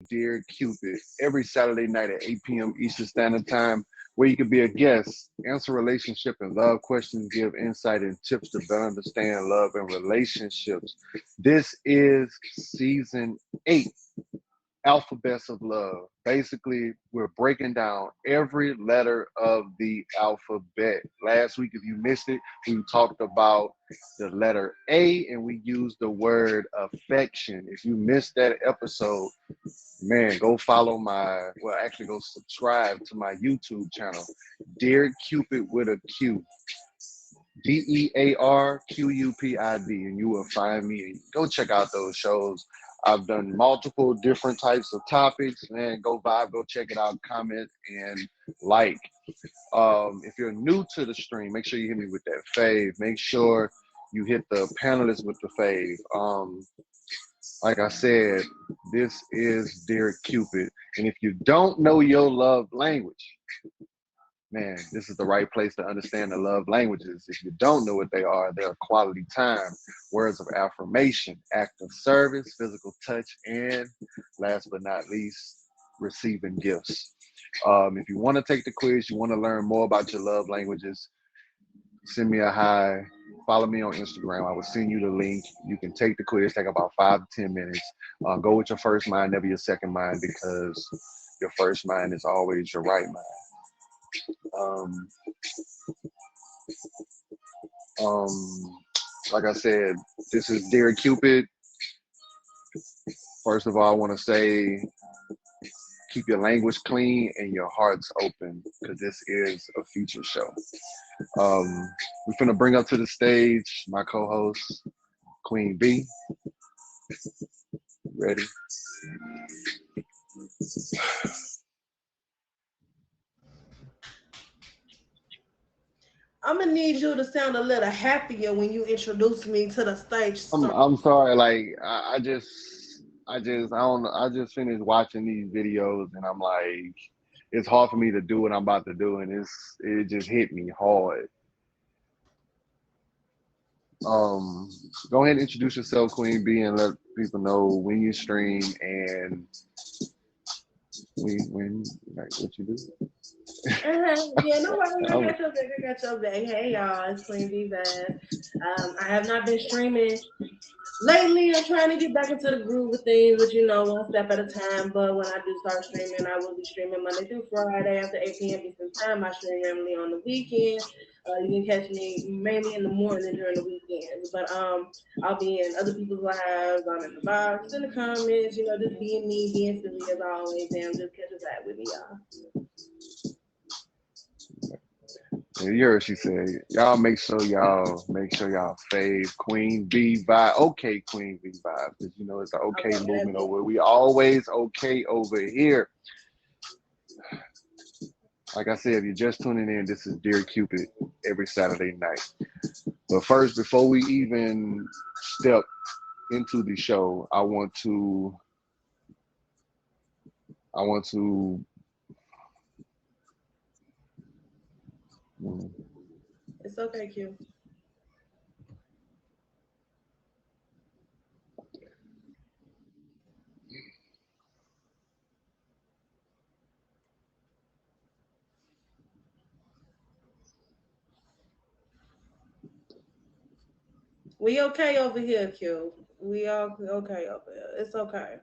Dear Cupid every Saturday night at 8 p.m. Eastern Standard Time, where you can be a guest, answer relationship and love questions, give insight and tips to better understand love and relationships. This is season 8, alphabets of love. Basically, we're breaking down every letter of the alphabet. Last week, if you missed it, we talked about the letter A and we used the word affection. If you missed that episode, man, go follow actually go subscribe to my YouTube channel, Dear Cupid with a Q. DearQupid, and you will find me. Go check out those shows. I've done multiple different types of topics. Man, go vibe, go check it out, comment, and like. If you're new to the stream, make sure you hit me with that fave. Make sure you hit the panelists with the fave. Like I said, this is Dear Cupid. And if you don't know your love language, man, this is the right place to understand the love languages. If you don't know what they are, they're quality time, words of affirmation, act of service, physical touch, and last but not least, receiving gifts. If you want to take the quiz, you want to learn more about your love languages, send me a hi. Follow me on Instagram. I will send you the link. You can take the quiz, take about 5 to 10 minutes. Go with your first mind, never your second mind, because your first mind is always your right mind. Um, like I said, this is Dear Cupid. First of all, I want to say keep your language clean and your hearts open, because this is a feature show. We're going to bring up to the stage my co-host, Queen B. Ready? I'm gonna need you to sound a little happier when you introduce me to the stage, sir. I'm sorry. Like I just finished watching these videos, and I'm like, it's hard for me to do what I'm about to do, and it just hit me hard. Um, Go ahead and introduce yourself, Queen B, and let people know when you stream and when like what you do. Yeah, no worries. I I'm, got your back. I got your back. Hey, y'all. It's Queen B Bass. I have not been streaming lately. I'm trying to get back into the groove of things, but one step at a time. But when I do start streaming, I will be streaming Monday through Friday after 8 p.m. Eastern Time. I stream randomly on the weekend. You can catch me mainly in the morning during the weekends. But I'll be in other people's lives. I'm in the box, in the comments. Just being me, being silly as always. And just catch a vibe with me, y'all. you heard she said, y'all make sure y'all fave Queen B vibe. Okay, Queen B vibe. Because it's the okay Okay, movement that's over. We always okay over here. Like I said, if you're just tuning in, this is Dear Cupid every Saturday night. But first, before we even step into the show, I want to mm, It's okay, Q. We okay over here, Q. We all okay over here. It's okay.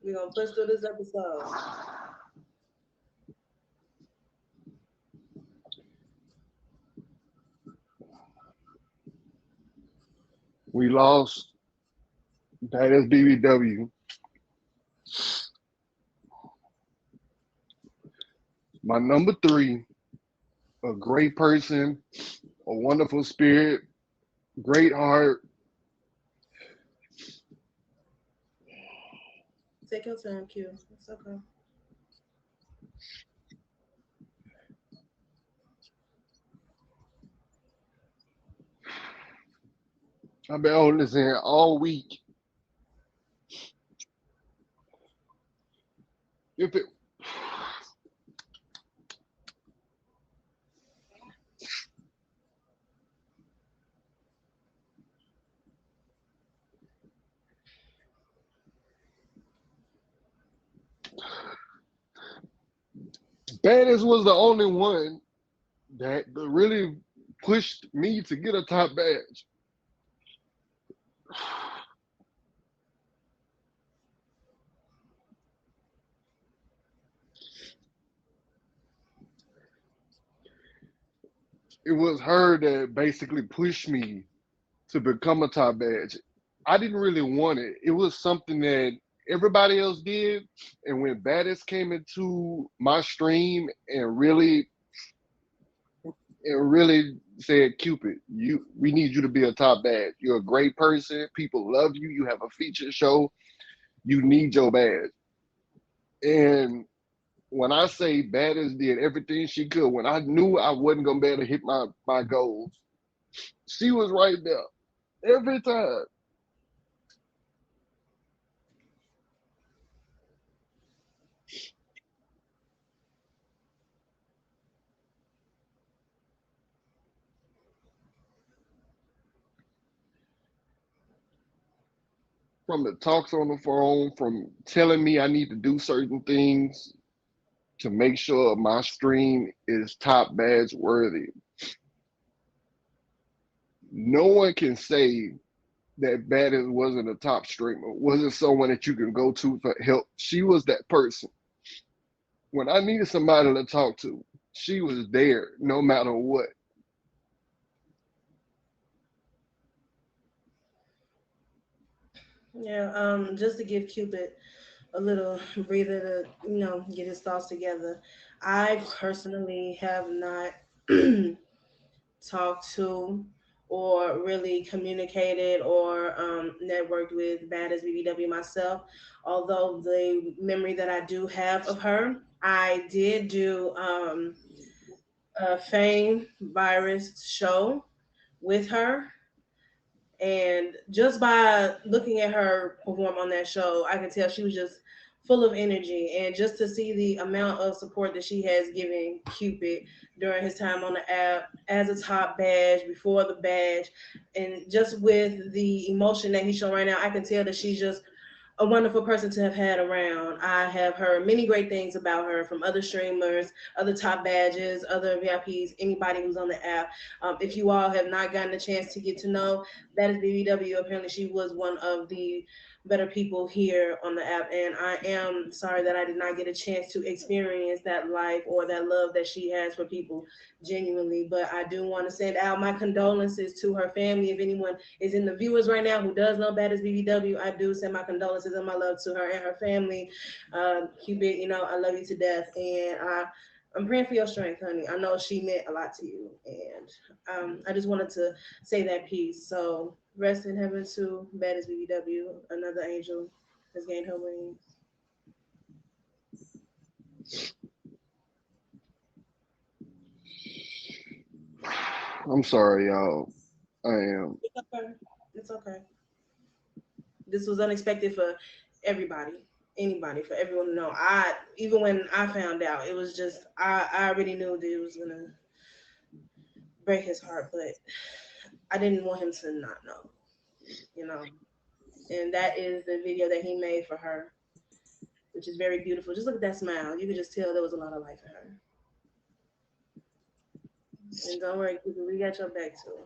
We gonna push through this episode. we lost. That is BBW. My number 3, a great person, a wonderful spirit, great heart. Take your time, Q. It's okay. I've been holding this in all week. If it, Baddest was the only one that really pushed me to get a top badge. It was her that basically pushed me to become a top badge. I didn't really want it. It was something that everybody else did. And when Baddest came into my stream and really said, Cupid, we need you to be a top badge. You're a great person. People love you. You have a feature show. You need your badge. And when I say Baddest did everything she could, when I knew I wasn't gonna be able to hit my goals, she was right there every time. From the talks on the phone, from telling me I need to do certain things to make sure my stream is top badge worthy. No one can say that Baddest wasn't a top streamer, wasn't someone that you can go to for help. She was that person. When I needed somebody to talk to, she was there no matter what. Yeah, just to give Cupid a little breather to, get his thoughts together. I personally have not talked to or really communicated or networked with Bad as BBW myself. Although the memory that I do have of her, I did do a Fame Virus show with her, and just by looking at her perform on that show, I could tell she was just full of energy. And just to see the amount of support that she has given Cupid during his time on the app as a top badge, before the badge, and just with the emotion that he's showing right now, I can tell that she's just a wonderful person to have had around. I have heard many great things about her from other streamers, other top badges, other VIPs, anybody who's on the app. If you all have not gotten a chance to get to know, that is BBW. Apparently, she was one of the better people here on the app, and I am sorry that I did not get a chance to experience that life or that love that she has for people genuinely. But I do want to send out my condolences to her family. If anyone is in the viewers right now who does know Bad as BBW, I do send my condolences and my love to her and her family. Cupid, I love you to death, and I'm praying for your strength, honey. I know she meant a lot to you, and I just wanted to say that piece. So rest in heaven to Bad as BBW. Another angel has gained her wings. I'm sorry, y'all. I am. It's okay. It's okay. This was unexpected for everybody, anybody, for everyone to know. I even when I found out, it was just I already knew that it was gonna break his heart, but I didn't want him to not know, you know. And that is the video that he made for her, which is very beautiful. Just look at that smile. You could just tell there was a lot of life in her. And don't worry, we got your back too.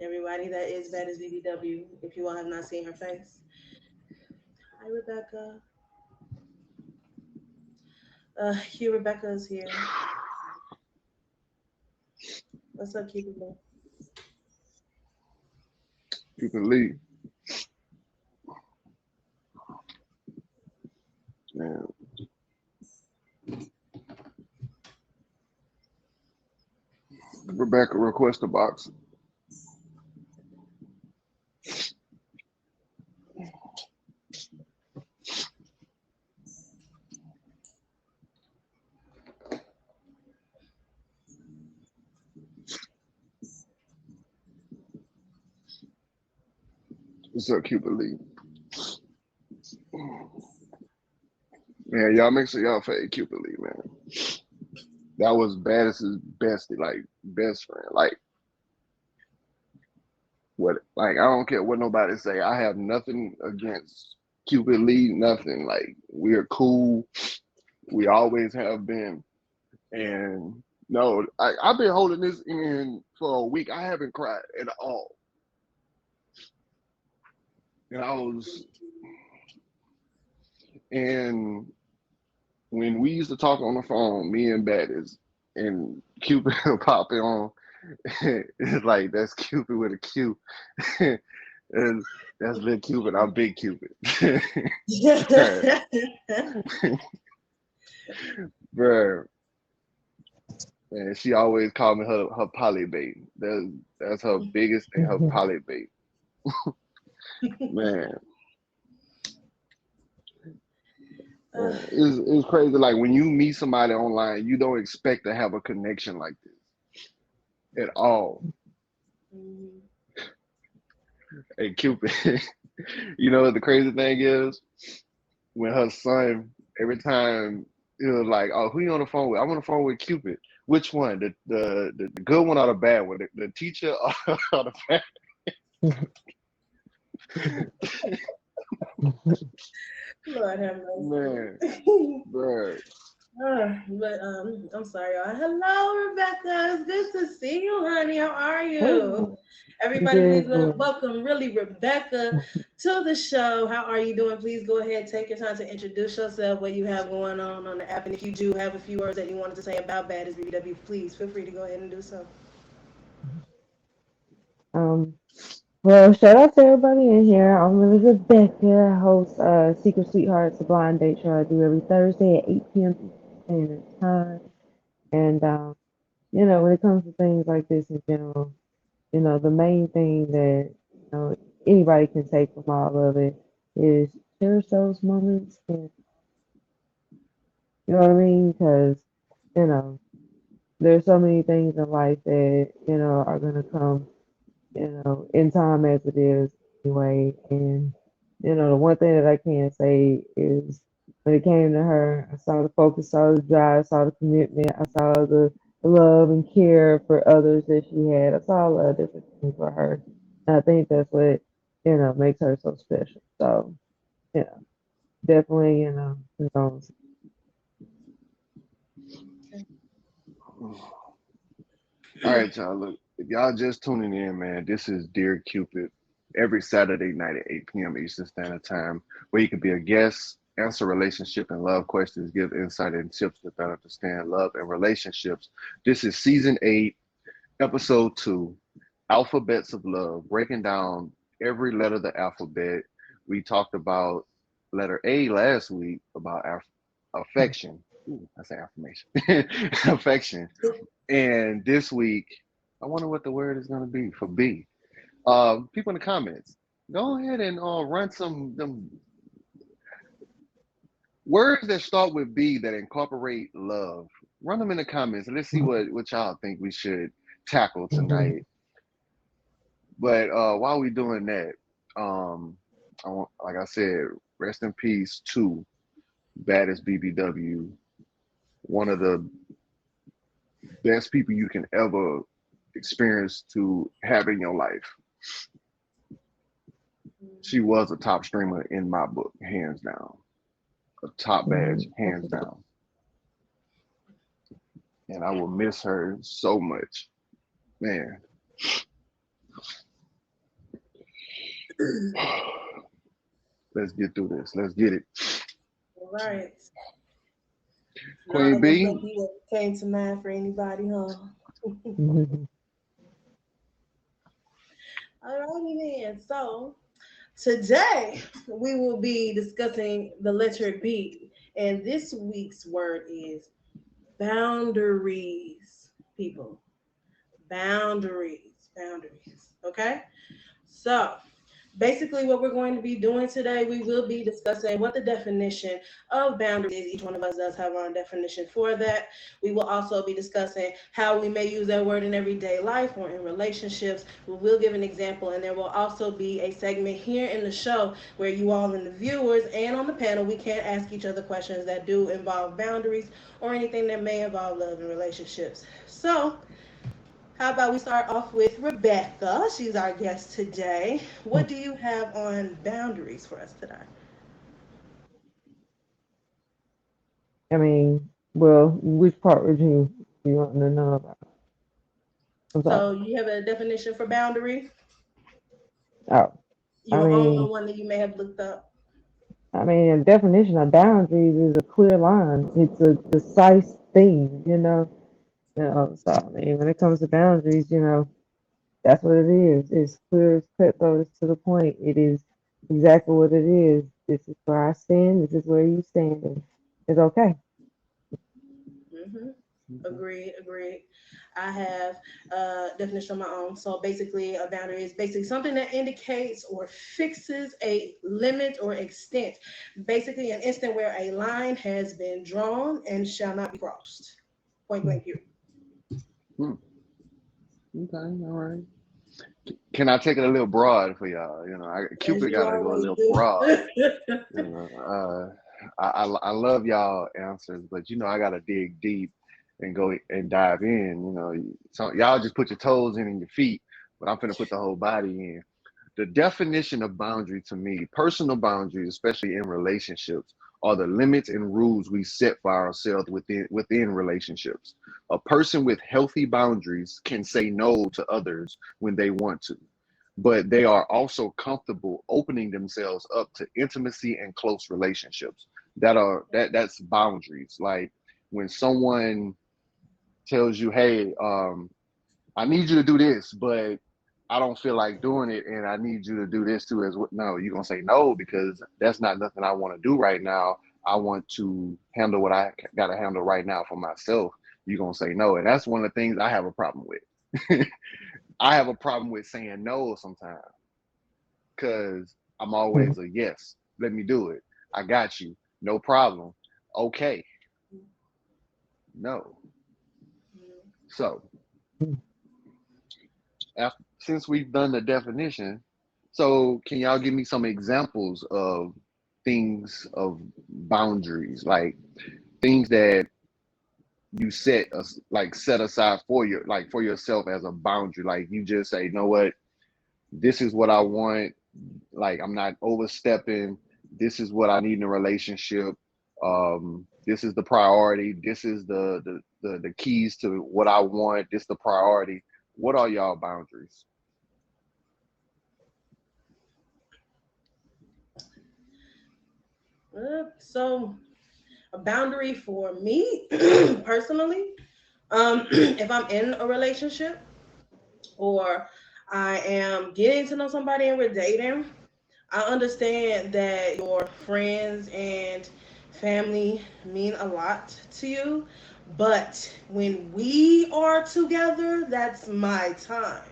Everybody that is bad as BBW, if you all have not seen her face. Hi, Rebecca. Hugh, Rebecca is here. What's up, Cupid? You can leave. Man, Rebecca request a box. What's up, Cupid Lee? Man, y'all make sure y'all fade Cupid Lee, man. That was Baddest's bestie, like best friend. Like what? Like I don't care what nobody say. I have nothing against Cupid lead nothing. Like we're cool. We always have been. And no, I've been holding this in for a week. I haven't cried at all. And I was, and when we used to talk on the phone, me and Battis, and Cupid popping on, it's like that's Cupid with a Q. And that's Little Cupid. I'm Big Cupid. Bruh, bruh. And she always called me her poly bait. That's her biggest thing, her poly bait. Man, uh, it's crazy. Like when you meet somebody online, you don't expect to have a connection like this at all. mm, Hey Cupid, you know what the crazy thing is? When her son, every time it was like, "Oh, who you on the phone with?" I'm on the phone with Cupid. Which one? The good one or the bad one? The teacher or the bad? Lord have Man, mercy. bro. But I'm sorry, y'all. Hello, Rebecca. It's good to see you, honey. How are you? Everybody, please Good, good. welcome really Rebecca to the show. How are you doing? Please go ahead, take your time to introduce yourself, what you have going on the app, and if you do have a few words that you wanted to say about Bad as BBW, please feel free to go ahead and do so. Um, well, shout out to everybody in here. I'm really Rebecca. I host Secret Sweethearts, a blind date show I do every Thursday at 8 p.m. Eastern Standard Time. And, when it comes to things like this in general, the main thing that, anybody can take from all of it is cherish those moments. And, you know what I mean? Because, you know, there's so many things in life that, are going to come in time as it is anyway. And, the one thing that I can say is when it came to her, I saw the focus, saw the drive, saw the commitment, I saw the love and care for others that she had. I saw a lot of different things for her. And I think that's what, makes her so special. So, yeah, definitely, condolences. All right, y'all. Look, if y'all just tuning in, man, this is Dear Cupid every Saturday night at 8 p.m. Eastern Standard Time, where you can be a guest, answer relationship and love questions, give insight and tips to better understand love and relationships. This is season 8, episode 2, Alphabets of Love, breaking down every letter of the alphabet. We talked about letter A last week about affection. Ooh, that's an affirmation. Affection. And this week, I wonder what the word is going to be for B. People in the comments, go ahead and run some them words that start with B that incorporate love. Run them in the comments and let's see what y'all think we should tackle tonight. But while we doing that, um, like I said, rest in peace to baddest BBW, one of the best people you can ever experience to have in your life. She was a top streamer in my book, hands down. A top badge, hands down. And I will miss her so much. Man, let's get through this. Let's get it. All right. Queen Not B, what came to mind for anybody, huh? Alrighty then. So today we will be discussing the letter B, and this week's word is boundaries. People, boundaries. Okay, so basically, what we're going to be doing today, we will be discussing what the definition of boundaries is. Each one of us does have our own definition for that. We will also be discussing how we may use that word in everyday life or in relationships. We will give an example, and there will also be a segment here in the show where you all, and the viewers, and on the panel, we can ask each other questions that do involve boundaries or anything that may involve love and relationships. So, how about we start off with Rebecca? She's our guest today. What do you have on boundaries for us today? I mean, well, which part would you want to know about? I'm sorry. So you have a definition for boundary? Oh, I Your own or mean, one that you may have looked up? a definition of boundaries is a clear line. It's a precise thing, you know. So I mean, when it comes to boundaries, that's what it is. It's clear, it's cutthroat, it's to the point. It is exactly what it is. This is where I stand. This is where you stand, and it's okay. Hmm. Okay. Agreed, agreed. I have a definition of my own. So basically, a boundary is basically something that indicates or fixes a limit or extent. Basically, an instant where a line has been drawn and shall not be crossed. Point blank, you. Hmm. Okay. All right. Can I take it a little broad for y'all? As Cupid you got to go a always little do. broad. You know, I love y'all answers, but I gotta dig deep and go and dive in. So y'all just put your toes in and your feet, but I'm finna put the whole body in. The definition of boundary to me, personal boundaries, especially in relationships, are the limits and rules we set for ourselves within relationships. A person with healthy boundaries can say no to others when they want to, but they are also comfortable opening themselves up to intimacy and close relationships. That's boundaries. Like when someone tells you, "Hey, I need you to do this, but I don't feel like doing it, and I need you to do this too." As well. No, you're gonna say no because that's not nothing I want to do right now. I want to handle what I got to handle right now for myself. You're gonna say no, and that's one of the things I have a problem with. I have a problem with saying no sometimes because I'm always a yes. Let me do it. I got you. No problem. Okay. No. So since we've done the definition, so can y'all give me some examples of things of boundaries, like things that you set aside for yourself as a boundary? Like you just say, you know what, this is what I want. Like I'm not overstepping. This is what I need in a relationship. This is the priority. This is the keys to what I want. This is the priority. What are y'all boundaries? So, a boundary for me personally, if I'm in a relationship or I am getting to know somebody and we're dating, I understand that your friends and family mean a lot to you, but when we are together, that's my time.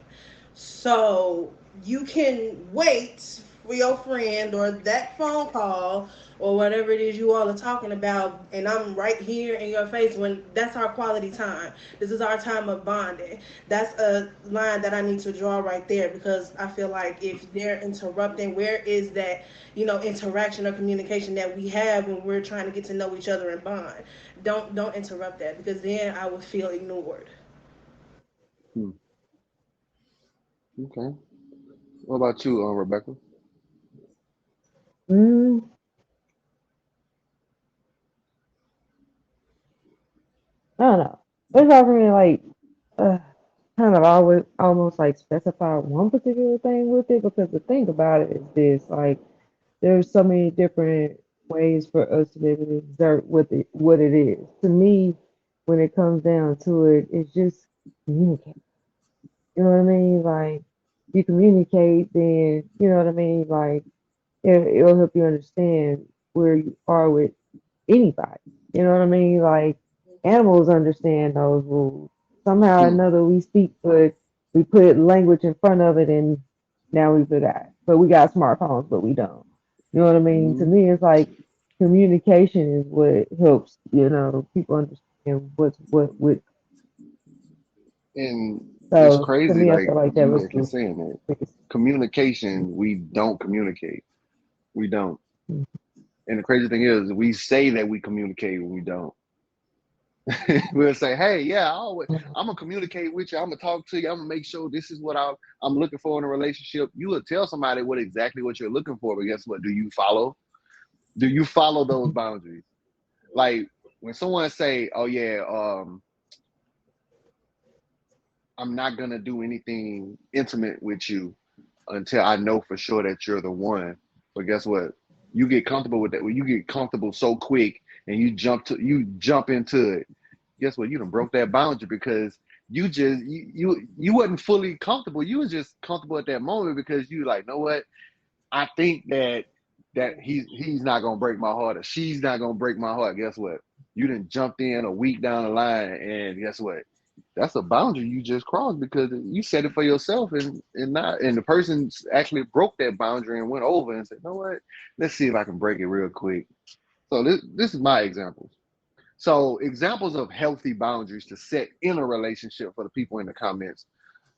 So you can wait for your friend or that phone call or whatever it is you all are talking about, and I'm right here in your face when that's our quality time. This is our time of bonding. That's a line that I need to draw right there because I feel like if they're interrupting, where is that, interaction or communication that we have when we're trying to get to know each other and bond? Don't interrupt that because then I would feel ignored. Hmm, okay. What about you, Rebecca? Mm, I don't know. It's hard for me to uh, kind of always almost like specify one particular thing with it because the thing about it is this, like there's so many different ways for us to be able to exert what it is. To me, when it comes down to it, it's just communicate. You know what I mean? Like you communicate, then you know what I mean. Like it'll help you understand where you are with anybody. You know what I mean? Like animals understand those rules. Somehow or Hmm. another we speak, but we put language in front of it and now we forgot. But we got smartphones, but we don't. You know what I mean? To Hmm. me it's like communication is what helps, people understand what's what with. And it's So to crazy, me I like feel like that you was like you're the saying that biggest. communication, we don't communicate. We don't. And the crazy thing is, we say that we communicate when we don't. We'll say, "Hey, yeah, I'm gonna communicate with you. I'm gonna talk to you. I'm gonna make sure this is what I'm looking for in a relationship." You will tell somebody what you're looking for, but guess what? Do you follow? Do you follow those boundaries? Like when someone say, "Oh yeah, I'm not gonna do anything intimate with you until I know for sure that you're the one." But guess what? You get comfortable with that. When you get comfortable so quick and you jump into it, guess what? You done broke that boundary because you wasn't fully comfortable. You was just comfortable at that moment because you like, know what? I think that he's not gonna break my heart or she's not gonna break my heart. Guess what? You didn't jumped in a week down the line, and guess what? That's a boundary you just crossed because you set it for yourself, and the person actually broke that boundary and went over and said, "You know what? Let's see if I can break it real quick." So this is my examples. So examples of healthy boundaries to set in a relationship for the people in the comments.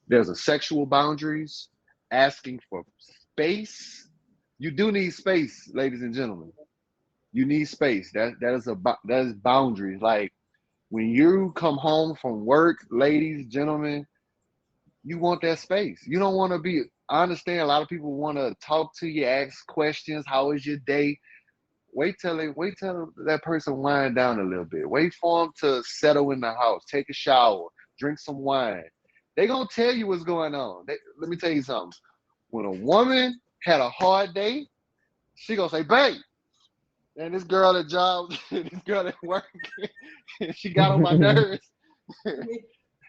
There's a sexual boundaries, asking for space. You do need space, ladies and gentlemen. You need space. That is boundaries. Like when you come home from work, ladies, gentlemen, you want that space. You don't want to be. I understand a lot of people want to talk to you, ask questions. How was your day? Wait till that person wind down a little bit. Wait for them to settle in the house, take a shower, drink some wine. They gonna tell you what's going on. Let me tell you something. When a woman had a hard day, she gonna say, "Babe," and this girl at job, this girl at work, she got on my nerves.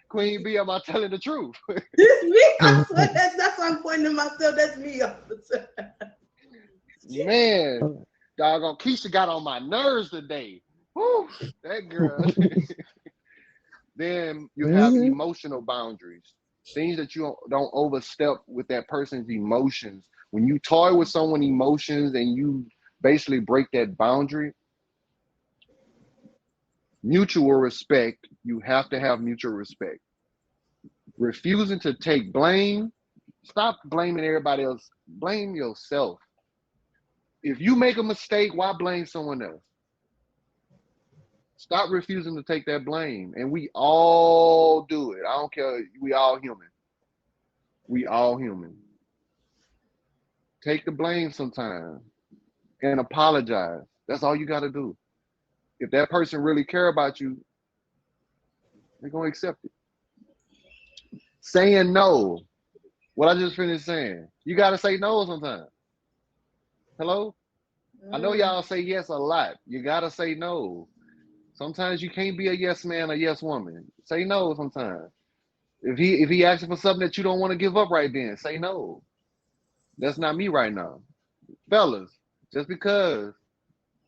Queen B, am I telling the truth? This me. I swear that's why I'm pointing to myself. That's me, officer. Man, doggone Keisha got on my nerves today. Whew, that girl. Then you have Mm-hmm. emotional boundaries, things that you don't overstep with that person's emotions. When you toy with someone's emotions and you basically break that boundary, mutual respect, you have to have mutual respect. Refusing to take blame, stop blaming everybody else, blame yourself. If you make a mistake, why blame someone else? Stop refusing to take that blame. And we all do it. I don't care. We all human. We all human. Take the blame sometimes and apologize. That's all you got to do. If that person really care about you, they're going to accept it. Saying no. What I just finished saying. You got to say no sometimes. Hello? I know Mm. y'all say yes a lot. You got to say no. Sometimes you can't be a yes man or yes woman. Say no sometimes. If he asks for something that you don't want to give up right then, say no. That's not me right now. Fellas, just because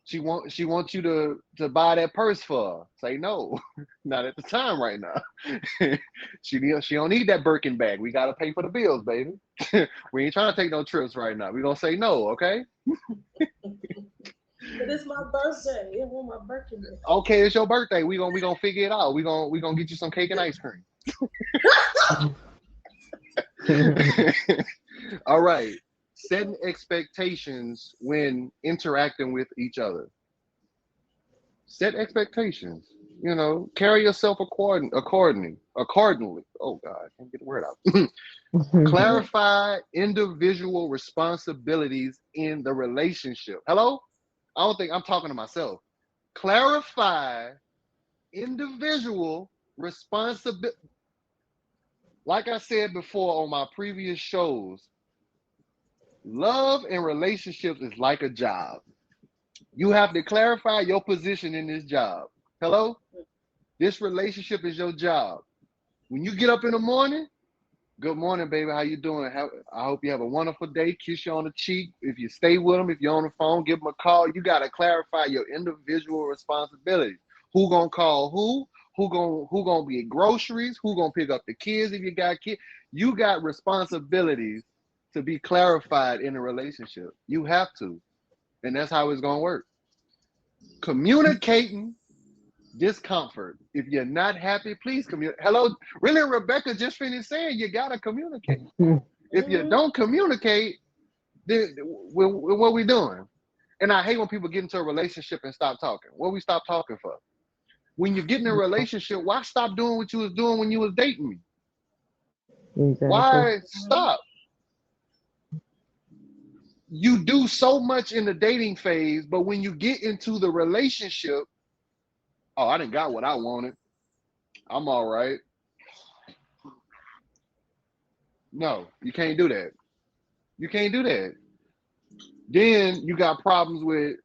she wants you to buy that purse for her, say no. Not at the time right now. She don't need that Birkin bag. We gotta pay for the bills, baby. We ain't trying to take no trips right now. We gonna say no, okay? But it's my birthday. It was my birthday. Okay, it's your birthday. We gonna figure it out. We gonna get you some cake and ice cream. All right. Setting expectations when interacting with each other. Set expectations. Carry yourself accordingly. Oh God, I can't get the word out. Clarify individual responsibilities in the relationship. Hello? I don't think I'm talking to myself. Clarify individual responsibility. Like I said before on my previous shows, love and relationships is like a job. You have to clarify your position in this job. Hello? This relationship is your job. When you get up in the morning, good morning, baby. How you doing? I hope you have a wonderful day. Kiss you on the cheek. If you stay with them, if you're on the phone, give them a call. You got to clarify your individual responsibilities. Who gonna call who? Who gonna be at groceries? Who gonna pick up the kids if you got kids? You got responsibilities to be clarified in a relationship. You have to, and that's how it's gonna work. Communicating discomfort. If you're not happy, please communicate. Hello, really, Rebecca just finished saying you gotta communicate. If you Mm-hmm. don't communicate, then what we doing? And I hate when people get into a relationship and stop talking. What we stop talking for? When you get in a relationship, why stop doing what you was doing when you was dating me? Exactly. Why stop? You do so much in the dating phase, but when you get into the relationship, Oh, I didn't got what I wanted. I'm all right. No, you can't do that. You can't do that. Then you got problems with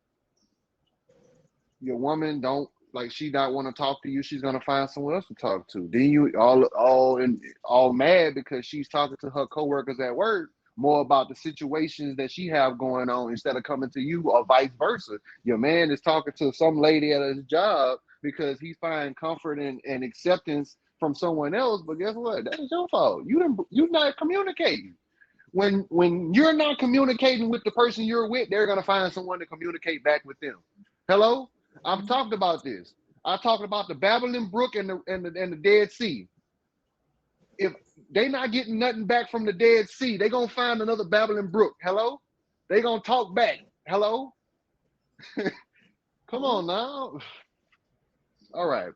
your woman. Don't like she not want to talk to you. She's gonna find someone else to talk to. Then you all mad because she's talking to her coworkers at work more about the situations that she have going on instead of coming to you, or vice versa. Your man is talking to some lady at his job because he find comfort and acceptance from someone else. But guess what? That is your fault. You're not communicating. When you're not communicating with the person you're with, they're gonna find someone to communicate back with them. Hello, I've talked about this. I talked about the Babylon Brook and the Dead Sea. If they not getting nothing back from the Dead Sea, they gonna find another Babylon Brook. Hello, they gonna talk back. Hello, come on now. All right,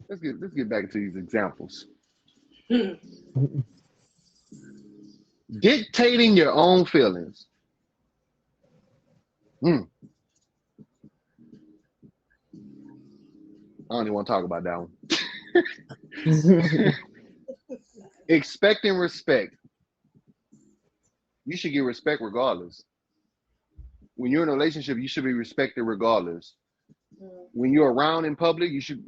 let's get back to these examples. Dictating your own feelings. Hmm. I don't even want to talk about that one. Expecting respect. You should get respect regardless. When you're in a relationship, you should be respected regardless. When you're around in public, you should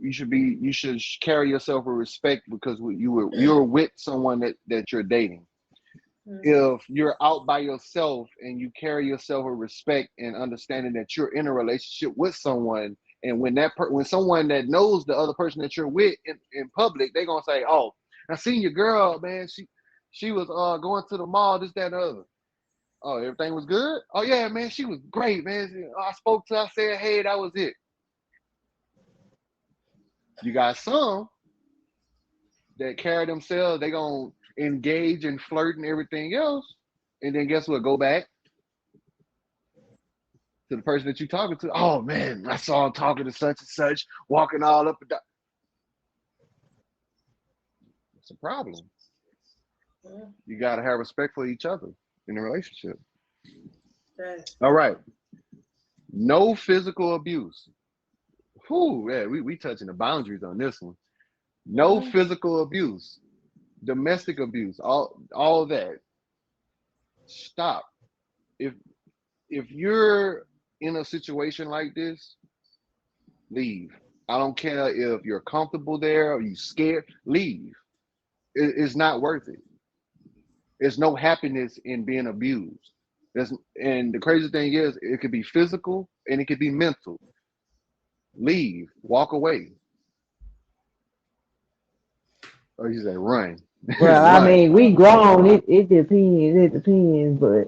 carry yourself with respect because you're with someone that you're dating. If you're out by yourself and you carry yourself with respect and understanding that you're in a relationship with someone, and when someone that knows the other person that you're with in public, they're gonna say, "Oh, I seen your girl, man. She was going to the mall, this, that, and the other. Oh, everything was good. Oh yeah, man, she was great, man. I spoke to her, I said, hey, that was it. You got some that carry themselves, they gonna engage in flirt and everything else, and then guess what? Go back to the person that you're talking to. Oh man, I saw him talking to such and such, walking all up and down. It's a problem. You gotta have respect for each other in a relationship. All right. No physical abuse. Whew, yeah, we touching the boundaries on this one. No physical abuse, domestic abuse, all that. Stop. If if you're in a situation like this, leave. I don't care if you're comfortable there or you scared. Leave. It's not worth it. There's no happiness in being abused. And the crazy thing is, it could be physical and it could be mental. Leave. Walk away. Or you say run. Well, I Run. mean, we grown. It depends. It depends, but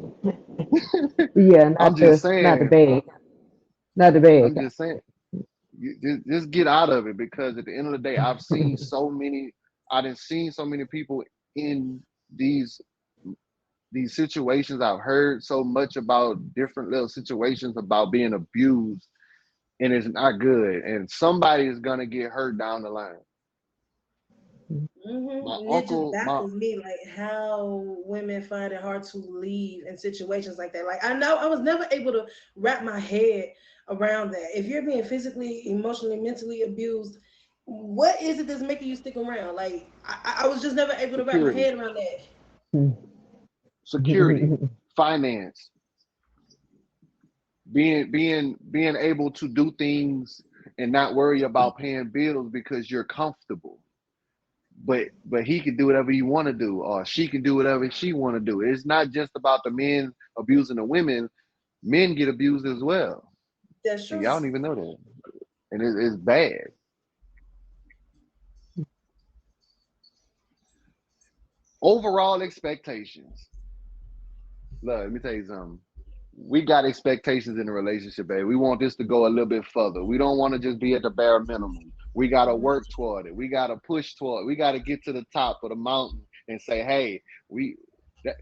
yeah, I'm not just the saying. bad, not the bad I'm just saying. Just get out of it because at the end of the day, kind. I didn't seen so many people in these these situations. I've heard so much about different little situations about being abused, and it's not good. And somebody is gonna get hurt down the line. My And it just uncle, my baffles me, like how women find it hard to leave in situations like that. Like I know I was never able to wrap my head around that. If you're being physically, emotionally, mentally abused, what is it that's making you stick around? Like I was just never able to wrap my security, head around that. security, finance, being able to do things and not worry about paying bills because you're comfortable. But he can do whatever he want to do, or she can do whatever she want to do. It's not just about the men abusing the women. Men get abused as well, That's and true. y'all don't even know that, and it's bad. Overall expectations. Look, let me tell you something. We got expectations in a relationship, baby. We want this to go a little bit further. We don't want to just be at the bare minimum. We got to work toward it. We got to push toward it. We got to get to the top of the mountain and say, hey,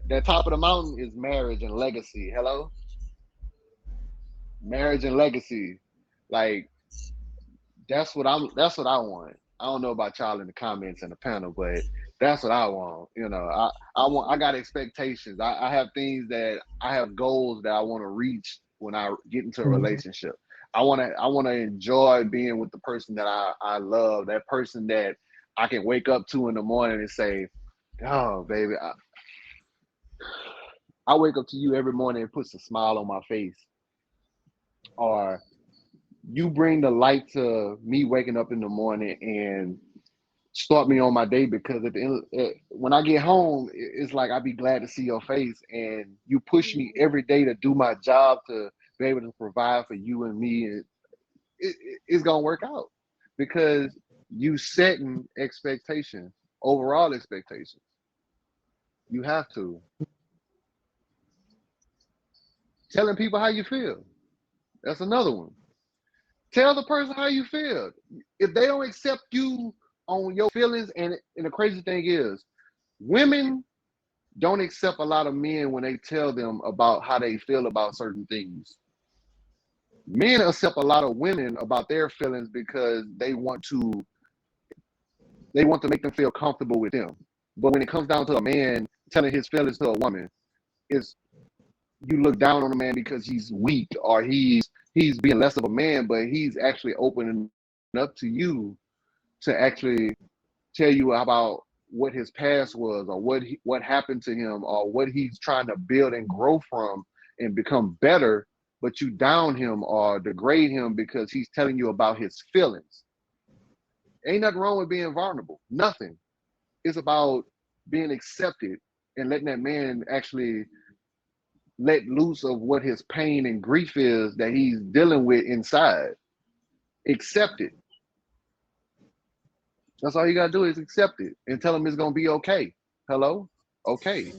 that top of the mountain is marriage and legacy. Hello? Marriage and legacy. Like that's what I want. I don't know about y'all in the comments and the panel, but that's what I want. I got expectations. I have things that I have goals that I want to reach when I get into a relationship. I wanna enjoy being with the person that I love, that person that I can wake up to in the morning and say, oh baby, I wake up to you every morning and puts a smile on my face. Or you bring the light to me waking up in the morning and start me on my day, because at the end when I get home, it's like I be glad to see your face, and you push me every day to do my job, to be able to provide for you and me, and it's gonna work out because you setting expectations, overall expectations. You have to telling people how you feel. That's another one. Tell the person how you feel. If they don't accept you on your feelings, and the crazy thing is, women don't accept a lot of men when they tell them about how they feel about certain things. Men accept a lot of women about their feelings because they want to make them feel comfortable with them. But when it comes down to a man telling his feelings to a woman, it's you look down on a man because he's weak, or he's being less of a man, but he's actually opening up to you to actually tell you about what his past was, or what happened to him, or what he's trying to build and grow from and become better. But you down him or degrade him because he's telling you about his feelings. Ain't nothing wrong with being vulnerable. Nothing. It's about being accepted and letting that man actually let loose of what his pain and grief is that he's dealing with inside. Accept it. That's all you gotta do is accept it and tell him it's gonna be okay. Hello? Okay.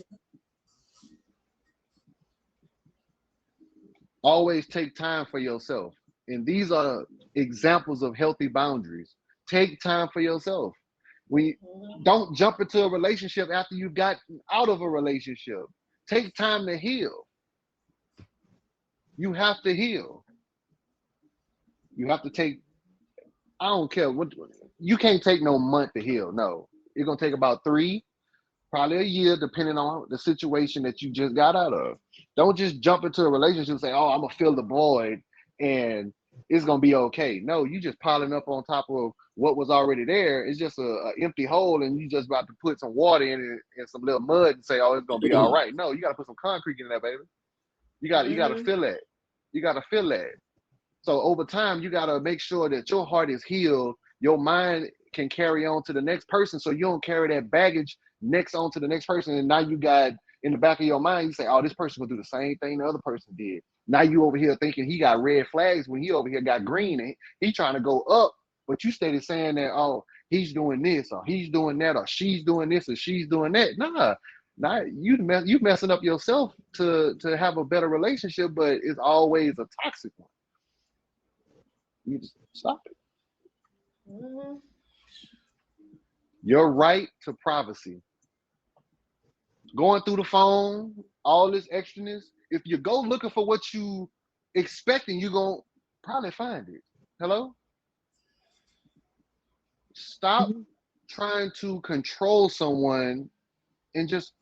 Always take time for yourself. And these are examples of healthy boundaries. Take time for yourself. We don't jump into a relationship after you got out of a relationship. Take time to heal. You have to heal. You have to take, I don't care what, you can't take no month to heal. No. It's gonna take about 3, probably a year, depending on the situation that you just got out of. Don't just jump into a relationship and say, "Oh, I'm gonna fill the void and it's gonna be okay." No, you just piling up on top of what was already there. It's just a empty hole, and you just about to put some water in it and some little mud and say, "Oh, it's gonna be all right." No, you gotta put some concrete in there, baby. You gotta Mm-hmm. feel that. You gotta feel that. So over time, you gotta make sure that your heart is healed, your mind can carry on to the next person, so you don't carry that baggage next on to the next person. And now you got in the back of your mind, you say, "Oh, this person will do the same thing the other person did." Now you over here thinking he got red flags when he over here got green, and he trying to go up, but you started saying that, "Oh, he's doing this, or he's doing that, or she's doing this, or she's doing that." Nah, nah, you messing up yourself to have a better relationship, but it's always a toxic one. You just stop it. Mm-hmm. Your right to privacy. Going through the phone, all this extraness. If you go looking for what you expecting, you're gonna probably find it. Hello? Stop Mhm. trying to control someone and just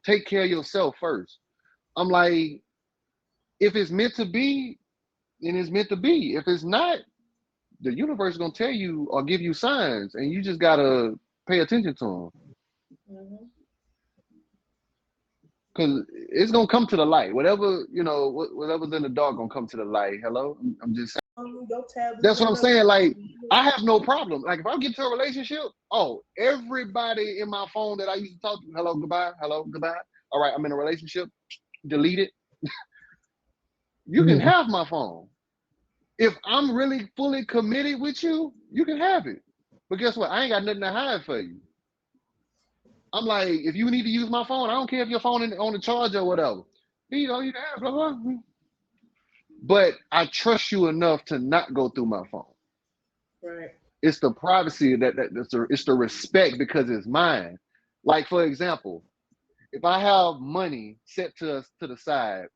take care of yourself first. I'm like, if it's meant to be, then it's meant to be. If it's not, the universe is gonna tell you or give you signs, and you just gotta pay attention to them. Mm-hmm. Because it's gonna come to the light. Whatever whatever's in the dark gonna come to the light. Hello, I'm just saying. Your tab is That's what I'm lit up. saying. Like, I have no problem. Like, if I get to a relationship, oh, everybody in my phone that I used to talk to, hello, goodbye, hello, goodbye. All right, I'm in a relationship. Delete it. You can Mhm. have my phone. If I'm really fully committed with you, you can have it. But guess what? I ain't got nothing to hide for you. I'm like, if you need to use my phone, I don't care if your phone on the charger or whatever. You can have blah, blah. But I trust you enough to not go through my phone. Right. It's the privacy it's the respect because it's mine. Like, for example, if I have money set to the side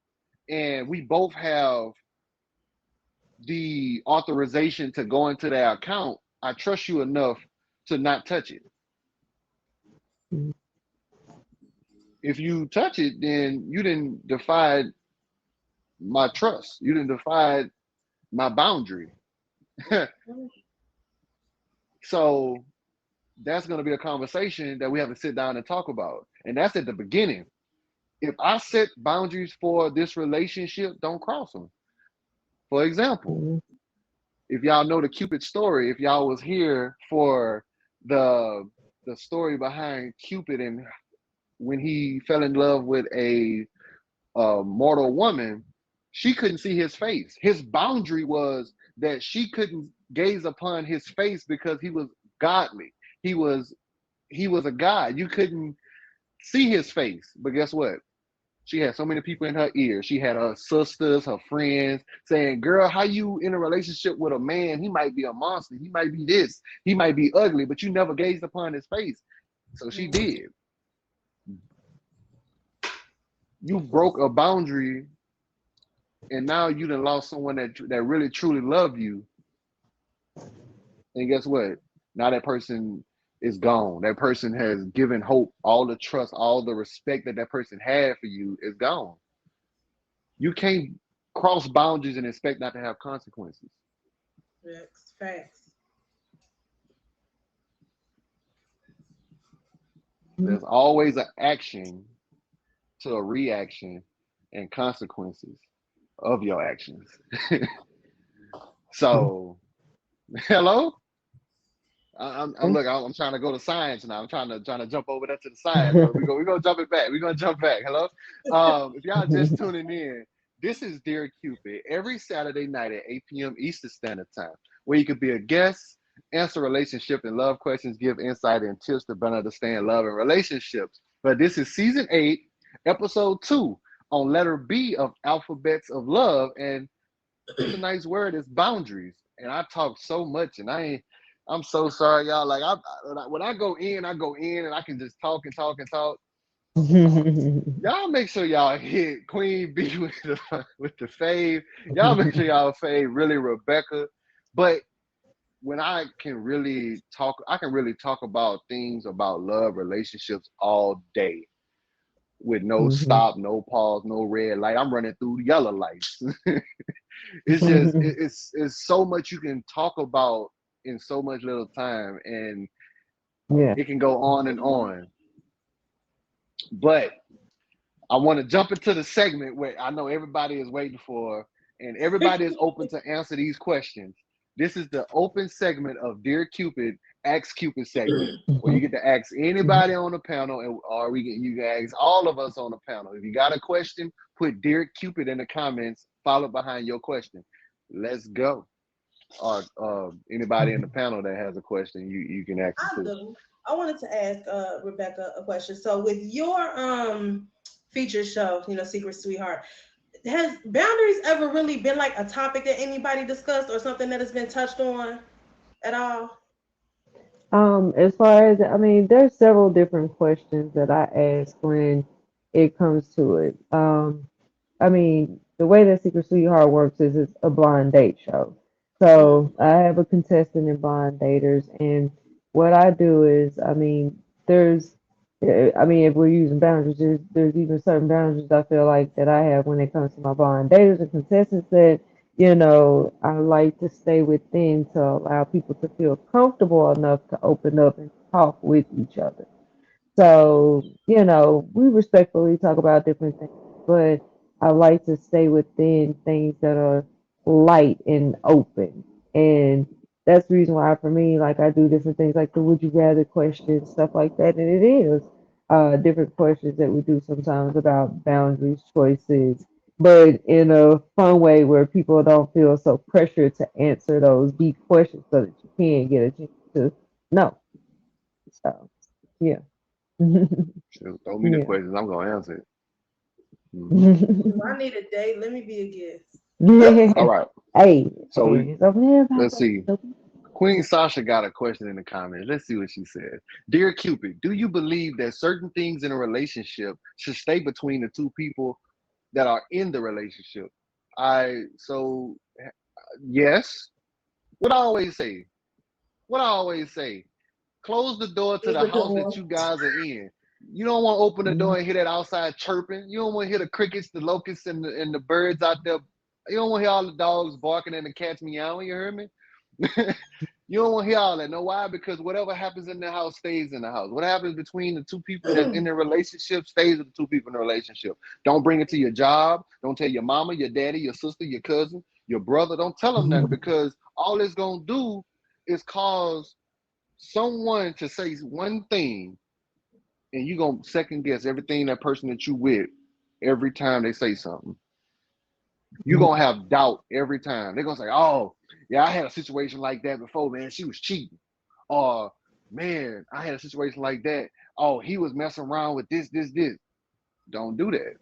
and we both have the authorization to go into that account, I trust you enough to not touch it. Mhm. If you touch it, then you didn't defy my trust. You didn't defy my boundary. So that's going to be a conversation that we have to sit down and talk about. And that's at the beginning. If I set boundaries for this relationship, don't cross them. For example, Mhm. if y'all know the Cupid story, if y'all was here for the the story behind Cupid and when he fell in love with a mortal woman, she couldn't see his face. His boundary was that she couldn't gaze upon his face because he was godly. He was he was a god. You couldn't see his face. But guess what? She had so many people in her ear. She had her sisters, her friends saying, "Girl, how you in a relationship with a man? He might be a monster. He might be this. He might be ugly, but you never gazed upon his face." So she did. You broke a boundary, and now you done lost someone that really truly loved you. And guess what? Now that person is gone. That person has given hope. All the trust, all the respect that that person had for you is gone. You can't cross boundaries and expect not to have consequences. Facts. Facts. Mhm. There's always an action to a reaction and consequences of your actions. So, hello. Okay. Look. I'm trying to go to science now. I'm trying to jump over there to the science, but we're gonna jump it back. We're gonna jump back. Hello. If y'all just tuning in, this is Dear Cupid every Saturday night at 8 p.m. Eastern Standard Time, where you could be a guest, answer relationship and love questions, give insight and tips to better understand love and relationships. But this is season 8, episode 2, on letter B of alphabets of love, and it's a nice word. It's boundaries. And I talk so much, and I ain't. I'm so sorry, y'all. Like when I go in, I go in, and I can just talk and talk and talk. Y'all make sure y'all hit Queen B with the fave. Y'all make sure y'all fave really Rebecca. But when I can really talk, I can really talk about things about love, relationships all day with no Mhm. stop, no pause, no red light. I'm running through yellow lights. It's just it's so much you can talk about in so much little time, and Yeah. it can go on and on. But I want to jump into the segment where I know everybody is waiting for, and everybody is open to answer these questions. This is the open segment of Dear Cupid, Ask Cupid segment, where you get to ask anybody on the panel, and or you can ask all of us on the panel. If you got a question, put Dear Cupid in the comments, follow behind your question. Let's go. Or anybody in the panel that has a question, you can ask it I too. do. I wanted to ask Rebecca a question. So with your feature show, Secret Sweetheart, has boundaries ever really been like a topic that anybody discussed or something that has been touched on at all? As far as I mean, there's several different questions that I ask when it comes to it. I mean, the way that Secret Sweetheart works is it's a blind date show. Mm, So I have a contestant in blind daters, and what I do is, I mean, there's, I mean, if we're using boundaries, there's even certain boundaries I feel like that I have when it comes to my blind daters and contestants that, I like to stay within to allow people to feel comfortable enough to open up and talk with each other. So, we respectfully talk about different things, but I like to stay within things that are light and open. And that's the reason why, for me, like I do different things like the would you rather questions, stuff like that. And it is different questions that we do sometimes about boundaries, choices, but in a fun way where people don't feel so pressured to answer those deep questions so that you can get a chance to know. So, yeah. Shoot, throw me the Yeah. questions. I'm gonna answer it. Hmm. if I need a date, let me be a guest. All right. Hey, So it's over there, let's Papa. see. Queen Sasha got a question in the comments. Let's see what she said. Dear Cupid, do you believe that certain things in a relationship should stay between the two people that are in the relationship? I so yes. What I always say. What I always say. Close the door to Close the the house that door. you guys are in. You don't want to open the Mhm. door and hear that outside chirping. You don't want to hear the crickets, the locusts, and the birds out there You don't want to hear all the dogs barking and the cats meowing. You heard me? You don't want to hear all that. Know why? Because whatever happens in the house stays in the house. What happens between the two people that's in the relationship stays with the two people in the relationship. Don't bring it to your job. Don't tell your mama, your daddy, your sister, your cousin, your brother. Don't tell them nothing because all it's gonna do is cause someone to say one thing, and you gonna second guess everything that person that you with every time they say something. You're gonna have doubt every time. They're gonna say, "Oh, yeah, I had a situation like that before, man. She was cheating." Or, "Man, I had a situation like that. Oh, he was messing around with this. Don't do that.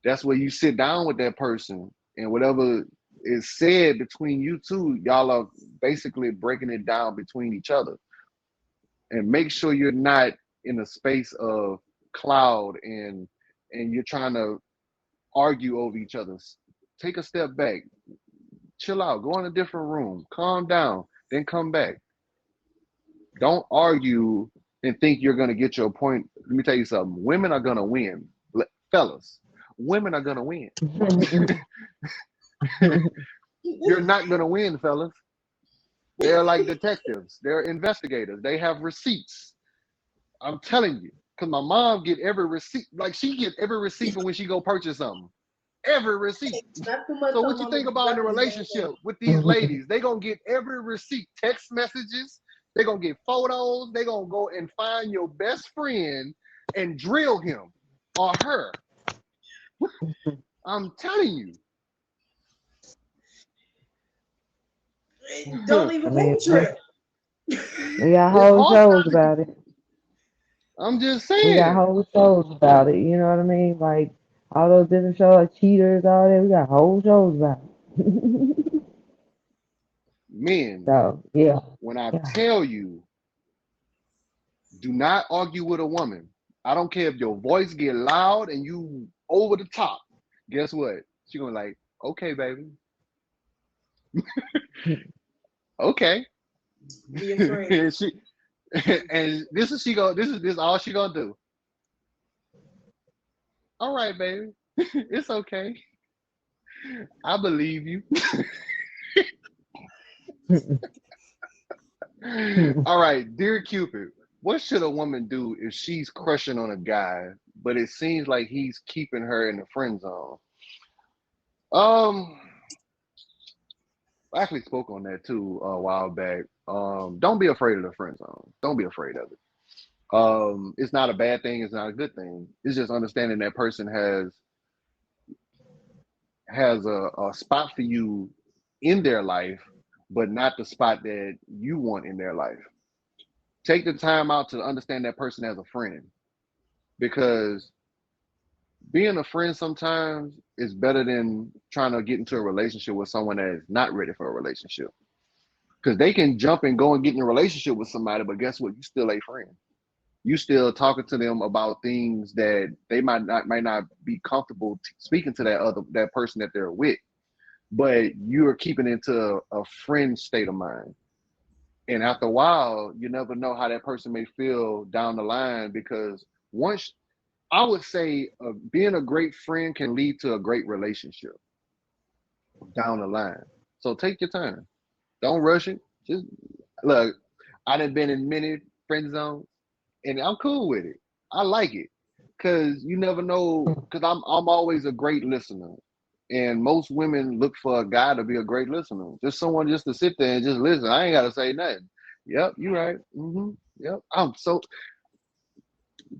That's where you sit down with that person and whatever is said between you two, y'all are basically breaking it down between each other. And make sure you're not in a space of cloud and you're trying to argue over each other's. Take a step back, chill out, go in a different room, calm down, then come back. Don't argue and think you're going to get your point. Let me tell you something. Women are going to win. Fellas, women are going to win. You're not going to win, fellas. They're like detectives. They're investigators. They have receipts. I'm telling you. Because my mom get every receipt. Like she get every receipt for when she go purchase something. Every receipt. Not too much So on what you Mama think about in a Giselle. relationship with these ladies? They gonna get every receipt, text messages. They gonna get photos. They gonna go and find your best friend and drill him or her. I'm telling you. Don't leave a I mean, paper trail. we got It's whole hard shows not to. about it. I'm just We got saying, whole shows about it. You know what I mean? Like all those different shows, like cheaters, all that. We got whole shows about it. men. So yeah, When I yeah. tell you, do not argue with a woman. I don't care if your voice get loud and you over the top. Guess what? She gonna like, okay, baby, okay. Be a friend. And she and this is she go. This all she gonna do. All right, baby, it's okay. I believe you. All right, dear Cupid, what should a woman do if she's crushing on a guy, but it seems like he's keeping her in the friend zone? Um, I actually spoke on that too a while back. Don't be afraid of the friend zone. Don't be afraid of it. It's not a bad thing. It's not a good thing. It's just understanding that person has a spot for you in their life, but not the spot that you want in their life. Take the time out to understand that person as a friend because being a friend sometimes is better than trying to get into a relationship with someone that is not ready for a relationship. Because they can jump and go and get in a relationship with somebody, but guess what? You still a friend. You still talking to them about things that they might not be comfortable speaking to that person that they're with, but you're keeping it into a friend state of mind. And after a while, you never know how that person may feel down the line because once I would say being a great friend can lead to a great relationship down the line. So take your time. Don't rush it. Just look. I done been in many friend zones, and I'm cool with it. I like it because you never know. Because I'm always a great listener, and most women look for a guy to be a great listener. Just someone just to sit there and just listen. I ain't got to say nothing. Yep, you right. Yep.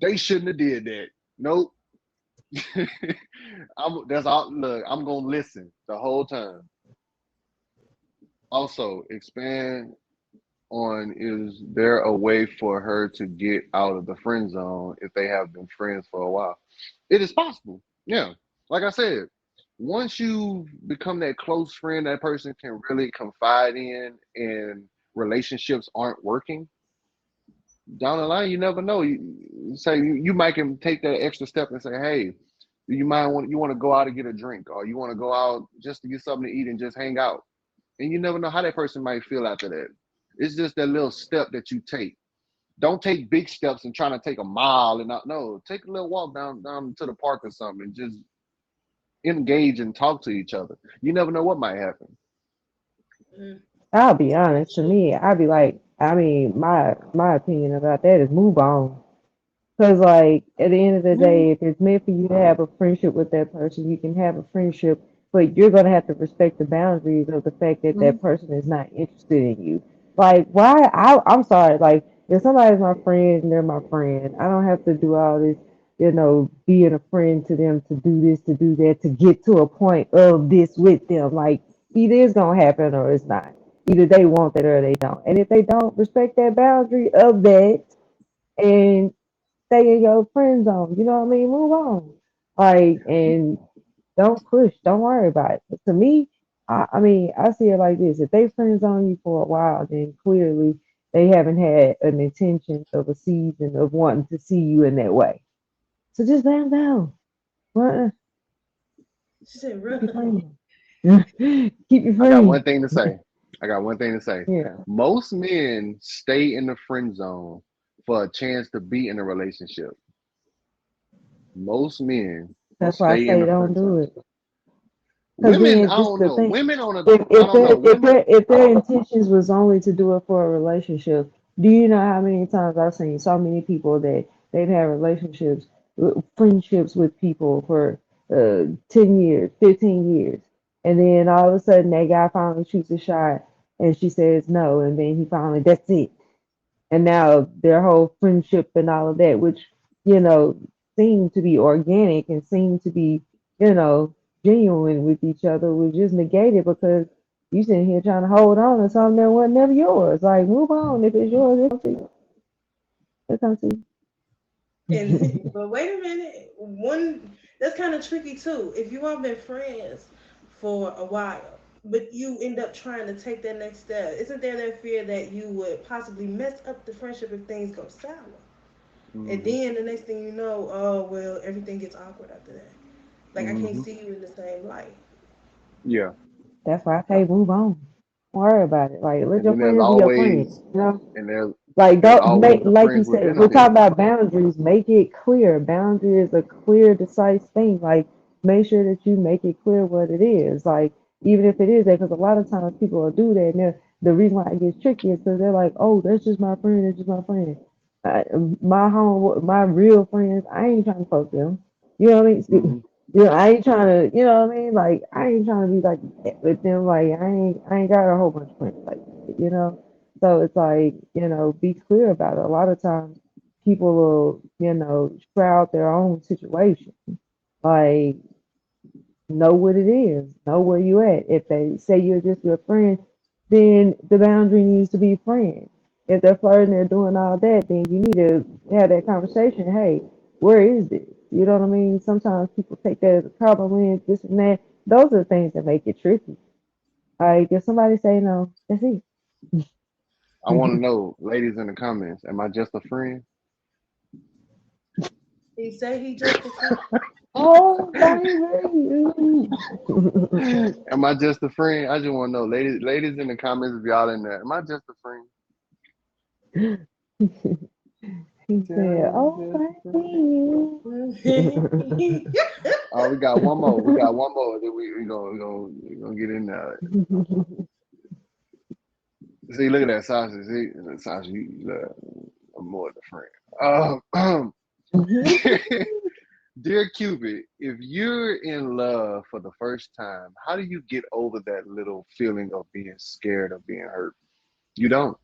They shouldn't have did that. Nope. That's all. Look, I'm gonna listen the whole time. Also, expand on is there a way for her to get out of the friend zone if they have been friends for a while? It is possible. Yeah. Like I said, once you become that close friend that person can really confide in and relationships aren't working, down the line, you never know. You say you might can take that extra step and say, hey, you want to go out and get a drink or you want to go out just to get something to eat and just hang out. And you never know how that person might feel after that. It's just that little step that you take. Don't take big steps and trying to take a mile and not no. Take a little walk down to the park or something and just engage and talk to each other. You never know what might happen. Mm. I'll be honest. To me, I'd be like, I mean, my opinion about that is move on. Because, like, at the end of the day, if it's meant for you to have a friendship with that person, you can have a friendship, but you're going to have to respect the boundaries of the fact that that person is not interested in you. Like, why? I'm sorry. Like, if somebody's my friend and they're my friend, I don't have to do all this, being a friend to them to do this, to do that, to get to a point of this with them. Like, either it's going to happen or it's not. Either they want that or they don't. And if they don't respect that boundary of that, and stay in your friend zone. You know what I mean? Move on. Like, and don't push. Don't worry about it. But to me, I mean, I see it like this: if they friend zone you for a while, then clearly they haven't had an intention of a season of wanting to see you in that way. So just let them know. Well, She said, keep your "Run." friend. Keep your I got one friend. thing to say. I got one thing to say. Yeah, Most men stay in the friend zone for a chance to be in a relationship. Most men that's why I stay in say the don't friend do zone. it. Because Women, then I this is don't the know. thing. Women on a, If I if don't their know. if Women, their if their intentions was only to do it for a relationship, do you know how many times I've seen so many people that they've had relationships, friendships with people for 10 years, 15 years, and then all of a sudden that guy finally shoots a shot, and she says no, and then he finally that's it, and now their whole friendship and all of that, which you know seemed to be organic and seemed to be you know genuine with each other, was just negated because you sitting here trying to hold on to something that was never yours. Like move on. If it's yours, it's to you. It's up to And you. but wait a minute, one that's kind of tricky too. If you all been friends for a while, but you end up trying to take that next step, isn't there that fear that you would possibly mess up the friendship if things go sour? And hmm then the next thing you know, oh well, everything gets awkward after that. Like I can't hmm see you in the same light. yeah. That's why I say move on. Don't worry about it. Like let And your then there's friends be your friends. always, You know. and there's Like there's don't always make the like you friends with said, we're benefits. talking about boundaries. Make it clear. Boundary is a clear, decisive thing. Like make sure that you make it clear what it is. Like even if it is that, because a lot of times people will do that. And the reason why it gets tricky is because they're like, oh, that's just my friend. That's just my friend. I, my real friends, I ain't trying to fuck them. You know what I mean? hmm I ain't trying to, you know what I mean? Like, I ain't trying to be like that with them. Like, I ain't got a whole bunch of friends like that. So it's like, be clear about it. A lot of times people will, shroud their own situation. Like, know what it is, know where you at. If they say you're just your friend, then the boundary needs to be friend. If they're flirting, they're doing all that, then you need to have that conversation. Hey, where is this? You know what I mean? Sometimes people take that as a compliment, this and that. Those are the things that make it tricky. Like if somebody say no, that's it. I want to know, ladies in the comments, am I just a friend? He say he just a friend. Oh, baby. Am I just a friend? I just want to know, ladies in the comments, if y'all in there, am I just a friend? He said, "Oh, Just a friend. baby." Oh, we got one more. We got one more. Then we gonna get in there. See, look at that sausage. See, sausage. I'm more than a friend. Dear Cupid, if you're in love for the first time, how do you get over that little feeling of being scared of being hurt? You don't.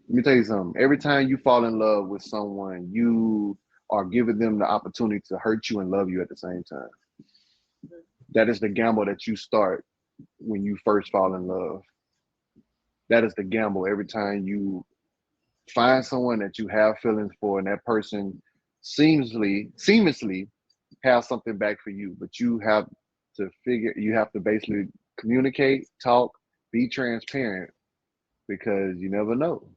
Let me tell you something. Every time you fall in love with someone, you are giving them the opportunity to hurt you and love you at the same time. That is the gamble that you start when you first fall in love. That is the gamble every time you find someone that you have feelings for and that person seamlessly have something back for you, but you have to basically communicate, talk, be transparent because you never know.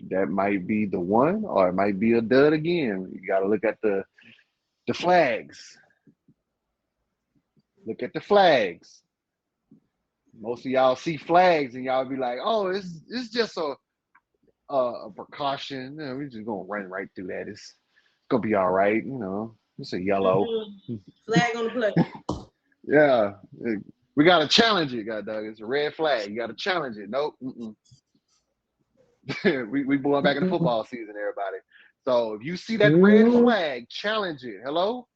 That might be the one or it might be a dud again. You got to look at the flags. Look at the flags. Most of y'all see flags and y'all be like, "Oh, it's just a precaution. We just gonna run right through that. It's gonna be all right." It's a yellow. Mm-hmm. Flag on the play. Yeah, we gotta challenge it, god dog. It's a red flag. You gotta challenge it. Nope. We going back in the football season, everybody. So if you see that red flag, challenge it. Hello.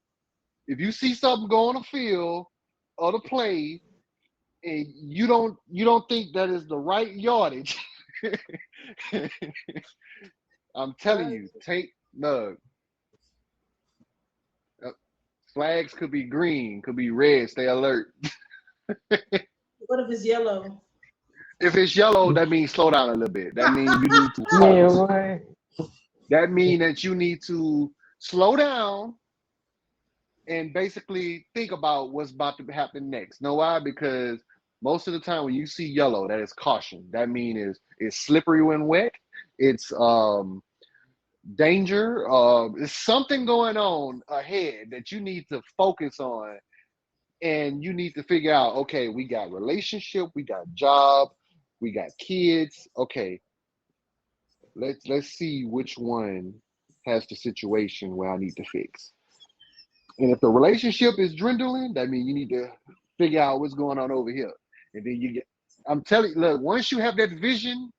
If you see something go on the field or the play, and you don't think that is the right yardage, I'm telling Right. you, take no uh, flags could be green, could be red. Stay alert. What if it's yellow? If it's yellow, that means slow down a little bit. That means you need to Yeah, focus. right. That means that you need to slow down and basically think about what's about to happen next. Know why? Because most of the time when you see yellow, that is caution. That means it's slippery when wet. It's danger. It's something going on ahead that you need to focus on, and you need to figure out. Okay, we got relationship, we got job, we got kids. Okay, let's see which one has the situation where I need to fix. And if the relationship is dwindling, that means you need to figure out what's going on over here. And then you get, I'm telling you, look, once you have that vision,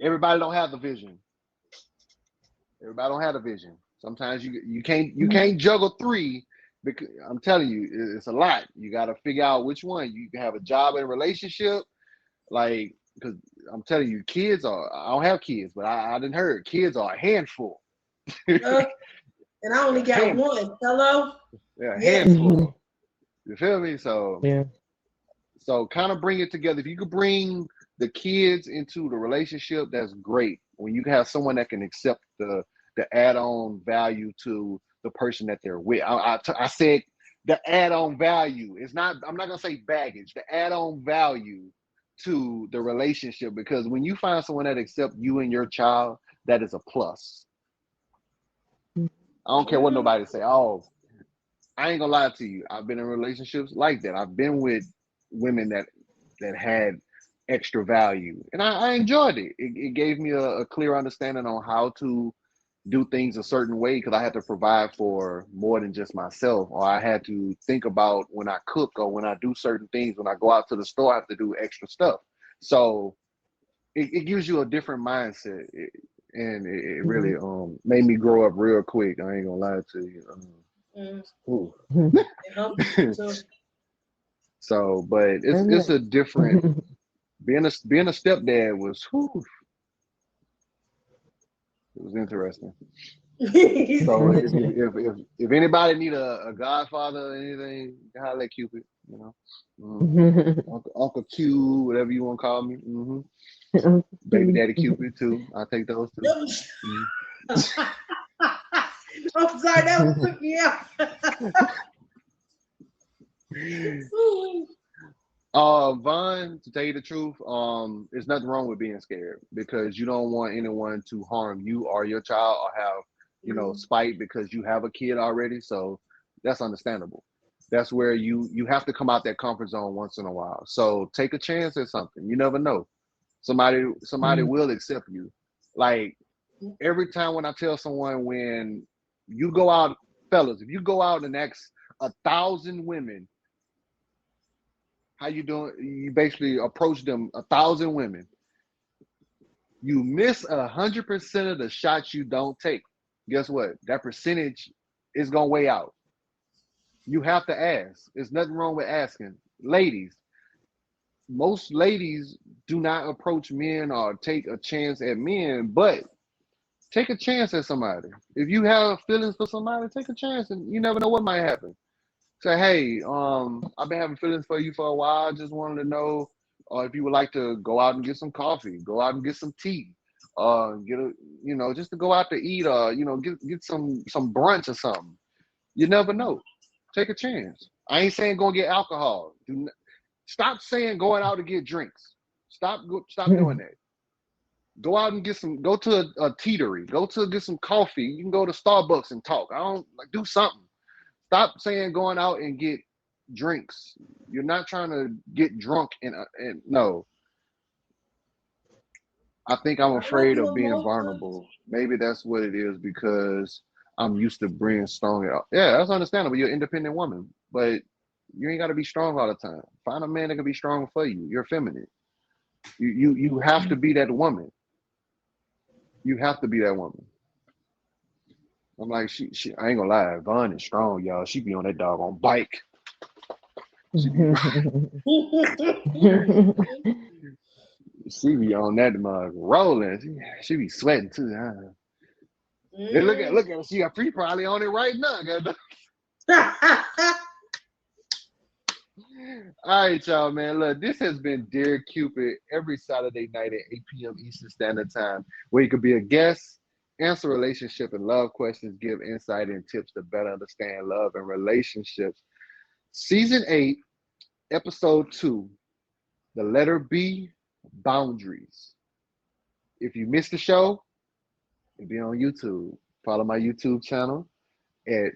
everybody don't have the vision. Everybody don't have the vision. Sometimes you can't juggle three because I'm telling you, it's a lot. You got to figure out which one. You can have a job and a relationship, like because I'm telling you, kids are. I don't have kids, but I didn't heard kids are a handful. Uh, and I only A got handful. one. Hello? Yeah, a Yes. handful. You feel me? So Yeah. So kind of bring it together. If you could bring the kids into the relationship, that's great. When you have someone that can accept the add-on value to the person that they're with. I said the add-on value. It's not. I'm not gonna say baggage. The add-on value to the relationship because when you find someone that accepts you and your child, that is a plus. I don't care what Mm-hmm. nobody say. Oh, I ain't gonna lie to you. I've been in relationships like that. I've been with women that had extra value, and I enjoyed it. It gave me a clear understanding on how to do things a certain way because I had to provide for more than just myself, or I had to think about when I cook or when I do certain things. When I go out to the store, I have to do extra stuff. So it gives you a different mindset, and it really made me grow up real quick. I ain't gonna lie to you. Mm. Ooh. It humbled you too. So, but it's a different being a stepdad was whew, it was interesting. So if anybody need a godfather or anything, holla at Cupid, you know, Uncle Q, whatever you want to call me, baby daddy Cupid too. I take those too. Mhm. I'm sorry, that one took me out. Vaughn, to tell you the truth, there's nothing wrong with being scared because you don't want anyone to harm you or your child or have, spite because you have a kid already. So that's understandable. That's where you have to come out that comfort zone once in a while. So take a chance at something. You never know. Somebody will accept you. Like every time when I tell someone when you go out, fellas, if you go out and ask 1,000 women how you doing? You basically approach them 1,000 women. You miss 100% of the shots you don't take. Guess what? That percentage is gonna weigh out. You have to ask. There's nothing wrong with asking. Ladies, most ladies do not approach men or take a chance at men, but take a chance at somebody. If you have feelings for somebody, take a chance, and you never know what might happen. Say, hey, I've been having feelings for you for a while. I just wanted to know if you would like to go out and get some coffee, go out and get some tea, get a, just to go out to eat, or get some brunch or something. You never know. Take a chance. I ain't saying go get alcohol. Stop saying going out to get drinks. Stop doing that. Go out and go to a teatery, go to get some coffee. You can go to Starbucks and talk. I don't like do something. Stop saying going out and get drinks. You're not trying to get drunk and no. I think I'm I love afraid you of being emotional. vulnerable. Maybe that's what it is because I'm used to bringing strong. Yeah, that's understandable. You're an independent woman, but you ain't got to be strong all the time. Find a man that can be strong for you. You're feminine. You have to be that woman. You have to be that woman. I'm like, she I ain't gonna lie, Vaughn is strong, y'all. She be on that dog on bike. She be she be on that mug rolling. She be sweating too. Huh? Then look at her. She got free probably on it right now. All right, y'all, man. Look, this has been Dear Cupid every Saturday night at 8 p.m. Eastern Standard Time, where you could be a guest, answer relationship and love questions, give insight and tips to better understand love and relationships. Season 8, Episode 2, the letter B, Boundaries. If you missed the show, it'll be on YouTube. Follow my YouTube channel at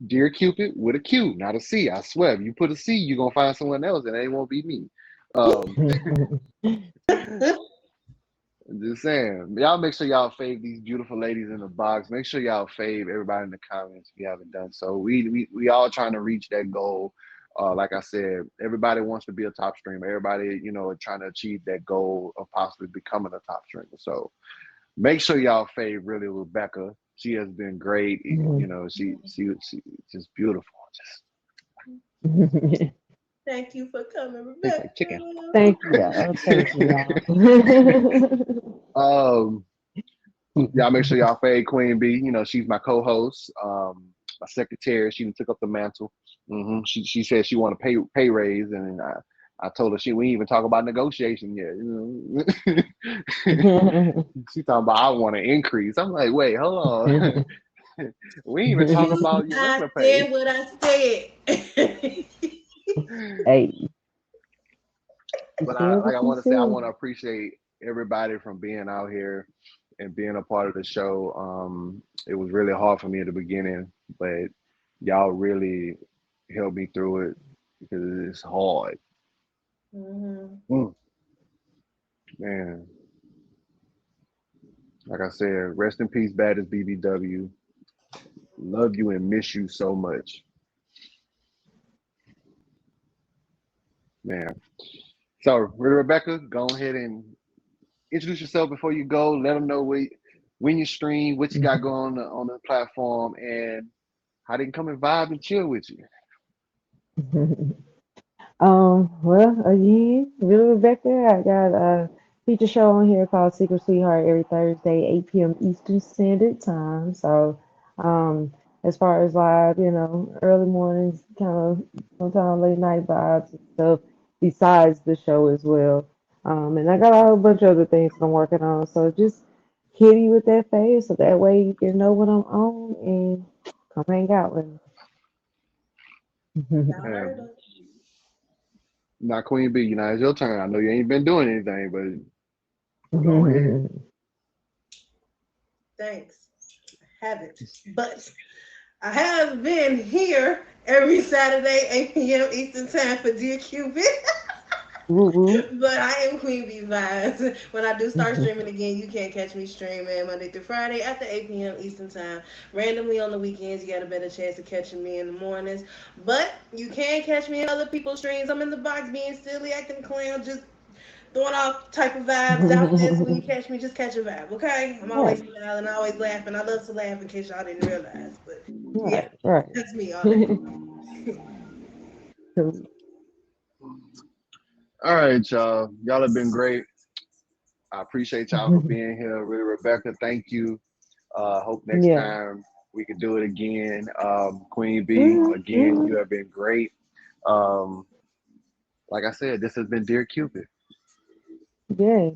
Dear Cupid with a Q, not a C. I swear, if you put a C, you're gonna find someone else, and it won't be me. Um, I'm just saying, y'all make sure y'all fave these beautiful ladies in the box. Make sure y'all fave everybody in the comments if you haven't done so. We all trying to reach that goal. Like I said, everybody wants to be a top streamer. Everybody, trying to achieve that goal of possibly becoming a top streamer. So make sure y'all fave really Rebecca. She has been great. She just beautiful. Thank you for coming, Tastes Rebecca. like chicken. Thank you, y'all. Thank you, y'all. Um, y'all make sure y'all fade Queen B. She's my co-host, my secretary. She took up the mantle. She said she want a pay raise, and I told her we ain't even talk about negotiation yet. She talking about I want an increase. I'm like, wait, hold on. We ain't even talk about your I regular pay. said what I said. Hey, you But said I what you want to say I said. want to appreciate everybody from being out here and being a part of the show. It was really hard for me at the beginning, but y'all really helped me through it because it's hard. Mhm. Mm, man, like I said, rest in peace, baddest BBW. Love you and miss you so much, man. So, Rebecca, go ahead and introduce yourself before you go. Let them know when you stream, what you got going on the platform, and how they can come and vibe and chill with you. Well, again, really, Rebecca, I got a feature show on here called Secret Sweetheart every Thursday, 8 p.m. Eastern Standard Time. So, um, as far as live, early mornings, kind of sometimes late night vibes and stuff, besides the show as well. And I got a whole bunch of other things that I'm working on. So just hit me with that face so that way you can know what I'm on and come hang out with Y'all heard And her. now, Queen B, it's your turn. I know you ain't been doing anything, but go ahead. me. Thanks. I haven't. But I have been here every Saturday, 8 p.m. Eastern Time for Dear Cupid. Woo woo. But I am Queen Bee Vibes. When I do start streaming again, you can catch me streaming Monday through Friday after 8 p.m. Eastern Time. Randomly on the weekends, you got a better chance of catching me in the mornings. But you can catch me in other people's streams. I'm in the box being silly, acting clown, just throwing all type of vibes out there. So when you catch me, just catch a vibe, okay? I'm always Right, smiling, always laughing. I love to laugh in case y'all didn't realize. But yeah, right, right. that's me all day. Cool. All right, y'all. Y'all have been great. I appreciate y'all for being here. Really, Rebecca, thank you. Hope next Yeah. time we can do it again. Queen B, Hmm. again, Hmm. you have been great. Um, like I said, this has been Dear Cupid. Yes.